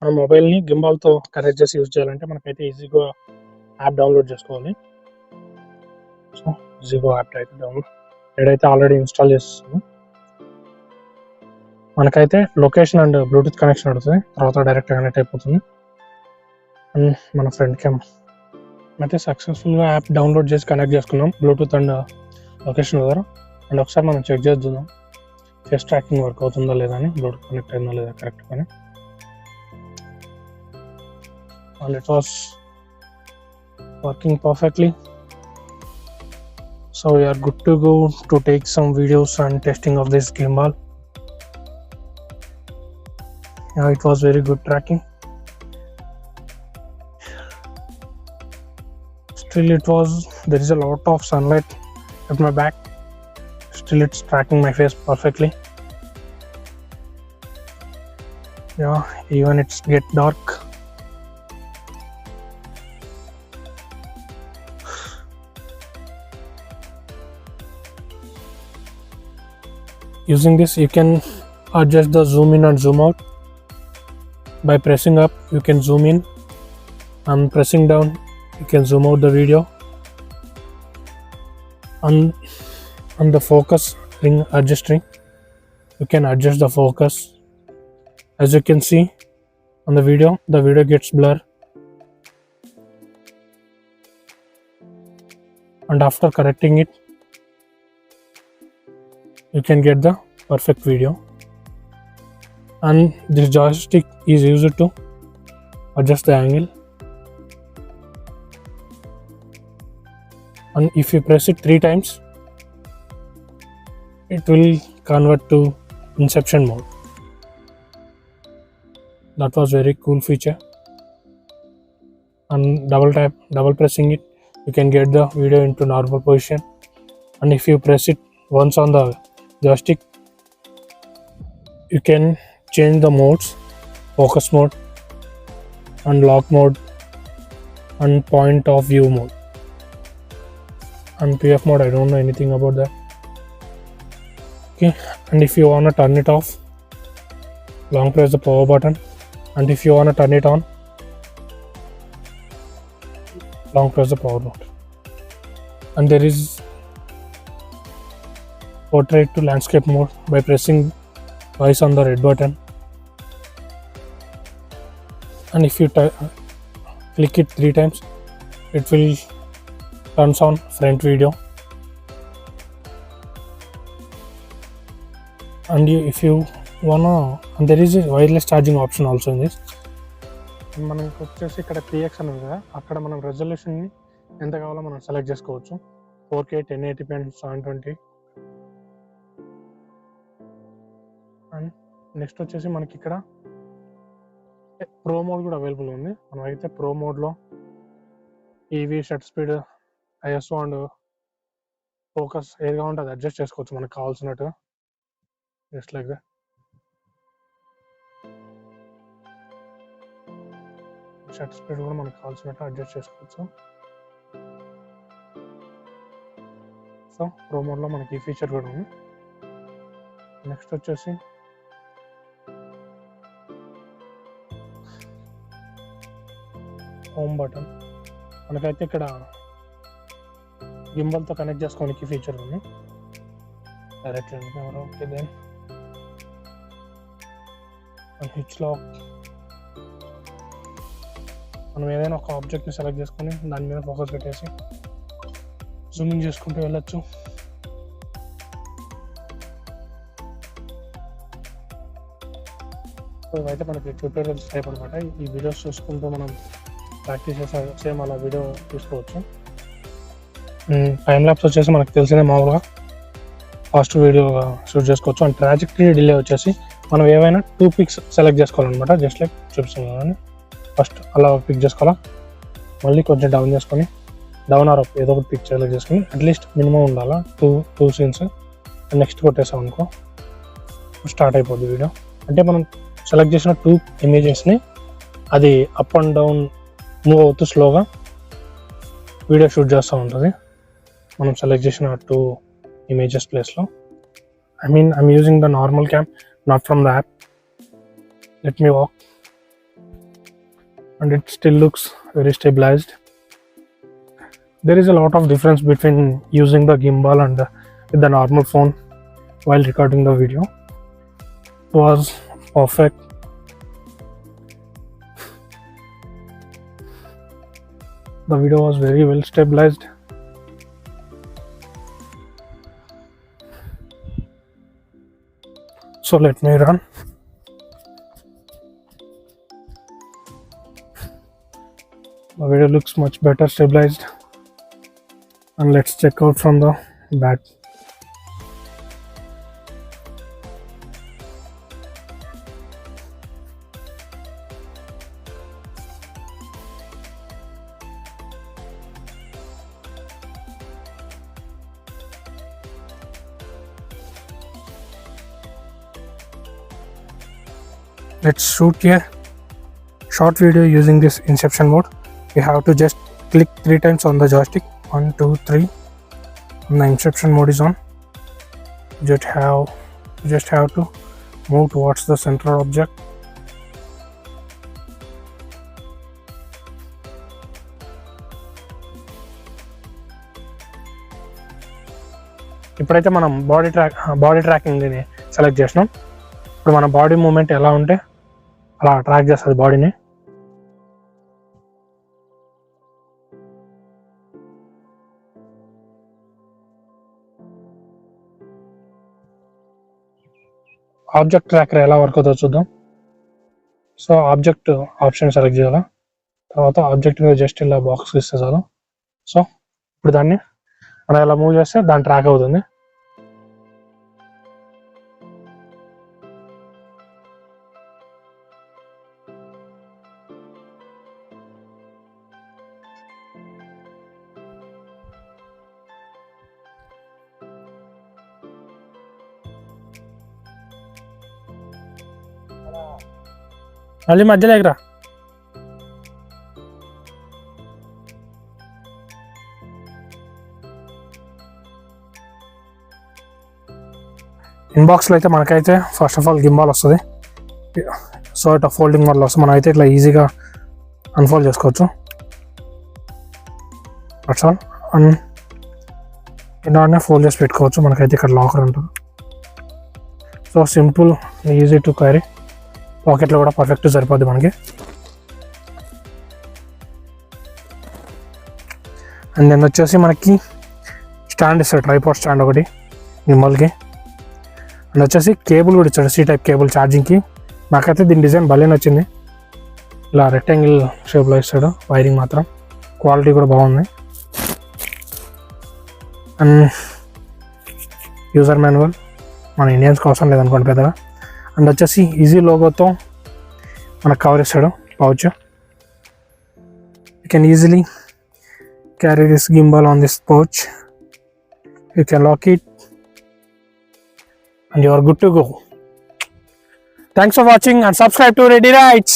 మన మొబైల్ని గింబాల్తో కనెక్ట్ చేసి యూజ్ చేయాలంటే మనకైతే ఈజీగా యాప్ డౌన్లోడ్ చేసుకోవాలి. సో ఈజీగా యాప్ అయితే డౌన్లోడ్ నేనైతే ఆల్రెడీ ఇన్స్టాల్ చేస్తాను. మనకైతే లొకేషన్ అండ్ బ్లూటూత్ కనెక్షన్ అడుగుతుంది, తర్వాత డైరెక్ట్ కనెక్ట్ అయిపోతుంది. అండ్ మన ఫ్రెండ్ క్యామ్ అయితే సక్సెస్ఫుల్గా యాప్ డౌన్లోడ్ చేసి కనెక్ట్ చేసుకున్నాం బ్లూటూత్ అండ్ లొకేషన్ ద్వారా. అండ్ ఒకసారి మనం చెక్ చేద్దాం ఫేస్ ట్రాకింగ్ వర్క్ అవుతుందా లేదా అని, బ్లూటూత్ కనెక్ట్ అయిందా లేదా కరెక్ట్గానే. And it was working perfectly. So we are good to go to take some videos and testing of this gimbal. Yeah, it was very good tracking. Still there is a lot of sunlight at my back. Still it's tracking my face perfectly. Yeah, even it's get dark. Using this you can adjust the zoom in and zoom out. By pressing up you can zoom in, and pressing down you can zoom out the video. On the focus ring adjusting you can adjust the focus. As you can see on the video gets blur, and after correcting it you can get the perfect video. And this joystick is used to adjust the angle, and if you press it 3 times it will convert to inception mode. That was very cool feature. And double pressing it you can get the video into normal position. And if you press it once on the joystick you can change the modes: focus mode, and lock mode, and point of view mode, and PF mode. I don't know anything about that. Okay, and if you want to turn it off, long press the power button, and if you want to turn it on, long press the power button. And there is portrait to landscape mode by pressing twice on the red button. And if you click it 3 times it will turns on front video. And if you wanna, and there is a wireless charging option also in this. మనకి వచ్చేసి ఇక్కడ 3x అని ఉంది కదా, అక్కడ మనం రెజల్యూషన్ని ఎంత కావాలో మనం సెలెక్ట్ చేసుకోవచ్చు. 4K 1080p and 720. And next వచ్చేసి మనకి ఇక్కడ ప్రో మోడ్ కూడా అవైలబుల్ ఉంది. మనం అయితే ప్రో మోడ్లో EV, shutter speed, ISO and focus ఏది కావాలంటే అది అడ్జస్ట్ చేసుకోవచ్చు మనకు కావాల్సినట్టు. జస్ట్ లైక్ దా. షటర్ స్పీడ్ కూడా మనకు కావాల్సినట్టు అడ్జస్ట్ చేసుకోవచ్చు. సో ప్రో మోడ్లో మనకి ఈ ఫీచర్ కూడా ఉంది. నెక్స్ట్ వచ్చేసి హోమ్ బటన్. మనకైతే ఇక్కడ గింబల్తో కనెక్ట్ చేసుకోవడానికి ఫీచర్ ఉంది. Direct camera. Okay, then hitch lock. మనం ఏదైనా ఒక ఆబ్జెక్ట్ని సెలెక్ట్ చేసుకొని దాని మీద ఫోకస్ పెట్టేసి జూమింగ్ చేసుకుంటూ వెళ్ళొచ్చు. ఇవైతే మనకి ట్యూటోరియల్స్ టైప్ అనమాట. ఈ వీడియోస్ చూసుకుంటూ మనం ప్రాక్టీస్ చేసే సేమ్ అలా వీడియో తీసుకోవచ్చు. టైం ల్యాప్స్ వచ్చేసి మనకు తెలిసిన మామూలుగా ఫాస్ట్ వీడియోగా షూట్ చేసుకోవచ్చు. అండ్ ట్రాజెక్టరీ డిలే వచ్చేసి మనం ఏవైనా 2 పిక్స్ సెలెక్ట్ చేసుకోవాలన్నమాట. జస్ట్ లైక్ చూపిస్తున్నాను. ఫస్ట్ అలా పిక్ చేసుకోవాలా, మళ్ళీ కొంచెం డౌన్ చేసుకొని డౌన్ ఆర్ అప్ ఏదో ఒకటి పిక్ సెలెక్ట్ చేసుకొని అట్లీస్ట్ మినిమం ఉండాలా 2 సీన్స్. నెక్స్ట్ కొట్టేసాం అనుకో స్టార్ట్ అయిపోద్ది వీడియో. అంటే మనం సెలెక్ట్ చేసిన 2 ఇమేజెస్ని అది అప్ అండ్ డౌన్ మూవ్ అవుతూ స్లోగా వీడియో షూట్ చేస్తూ ఉంటుంది మనం సెలెక్ట్ చేసిన 2 ఇమేజెస్ ప్లేస్లో. I'm using the normal cam, not from the app. Let me walk. and it still looks very stabilized. There is a lot of difference between using the gimbal and with the normal phone while recording the video. It was perfect. The video was very well stabilized. So let me run. The video looks much better stabilized, and let's check out from the back. Let's shoot here short video using this inception mode. You have to just click 3 times on the joystick. 1, 2, 3. And the inception mode is on. Just have to move towards the central object. ఇప్పుడైతే మనం body tracking select చేసినాం. ఇప్పుడు మన body moment ఎలా ఉంటే అలా track చేస్తుంది బాడీని. ఆబ్జెక్ట్ ట్రాకర్ ఎలా వర్క్ అవుతుందో చూద్దాం. సో ఆబ్జెక్ట్ ఆప్షన్ సెలెక్ట్ చేయాలి. తర్వాత ఆబ్జెక్ట్ మీద జస్ట్ ఇలా బాక్స్ ఇస్తే చాలు. సో ఇప్పుడు దాన్ని మనం ఇలా మూవ్ చేస్తే దాన్ని ట్రాక్ అవుతుంది. మళ్ళీ మధ్యలో ఎగరా. ఇన్బాక్స్లో అయితే మనకైతే ఫస్ట్ ఆఫ్ ఆల్ గింబాల్ వస్తుంది. సో ఇట్లా ఫోల్డింగ్ వల్ల వస్తుంది. మనం అయితే ఇట్లా ఈజీగా అన్ఫోల్డ్ చేసుకోవచ్చు. That's all. ఇలానే ఫోల్డ్ చేసి పెట్టుకోవచ్చు. మనకైతే ఇక్కడ లాకర్ ఉంటుంది. So simple, easy to carry. పాకెట్లో కూడా పర్ఫెక్ట్ సరిపోద్ది మనకి. అండ్ దెన్ వచ్చేసి మనకి స్టాండ్ ఇస్తాడు, ట్రైపాడ్ స్టాండ్ ఒకటి గింబాల్కి. అండ్ వచ్చేసి కేబుల్ కూడా ఇచ్చాడు, సి టైప్ కేబుల్ ఛార్జింగ్కి. నాకైతే దీని డిజైన్ భలే నచ్చింది. ఇలా రెక్టాంగిల్ షేప్లో ఇస్తాడు. వైరింగ్ మాత్రం క్వాలిటీ కూడా బాగుంది. అండ్ యూజర్ మాన్యువల్ మన ఇండియన్స్కి అవసరం లేదనుకోండి పెద్దగా. అండ్ వచ్చేసి ఈజీ లోగోతో మనకు కవర్ ఇస్తాడు pouch. You can easily carry this gimbal on this pouch. You can lock it and you are good to go. Thanks for watching and subscribe to Ready Rides.